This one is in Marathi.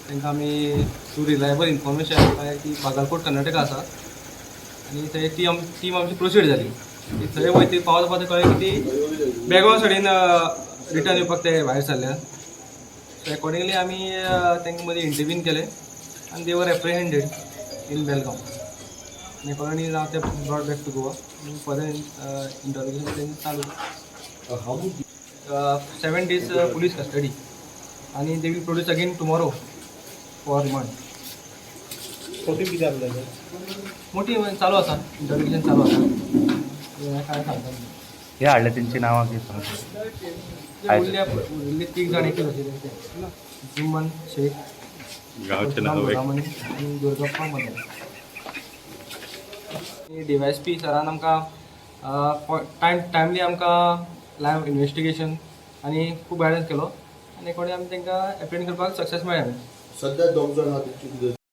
तांकां आमी थ्रू रिलायबल इन्फॉर्मेशन आमकां की बागलकोट कर्नाटका आसा आनी थंय टीम आमची प्रोसीड जाली. थंय वयता पावता पावता कळ्ळें की ती बेळगांव सायडीन रिटर्न येवपाक ते भायर सरल्या. सो अकॉर्डिंगली आमी तांकां मदीं इंटरव्यून केलें आनी दे वर एप्रिहेंडेड इन बेळगांव. आनी अकॉर्डिंगली नाव ते brought back to Goa. Further intervention तेंचे चालू. 7 days police custody आणि they will produce again tomorrow for remand. मोठी चालू आसा इंटरव्यूशन चालू आसा. काय सांगता हे हाडले तेंची नांवां उरले 3 जाण एकूच अशें तेंचे जुम्मन शेख गांवचे नाव आणि दुर्गप्पा म्हणून. DYSP सरान आमकां टायमली आमकां लायव्ह इन्वेस्टिगेशन आनी खूब गायडन्स केलो आनी अकॉर्डिंग आमी तांकां एप्रिहेंड करपाक सक्सेस मेळ्ळें. सध्या 2 जाण आहात.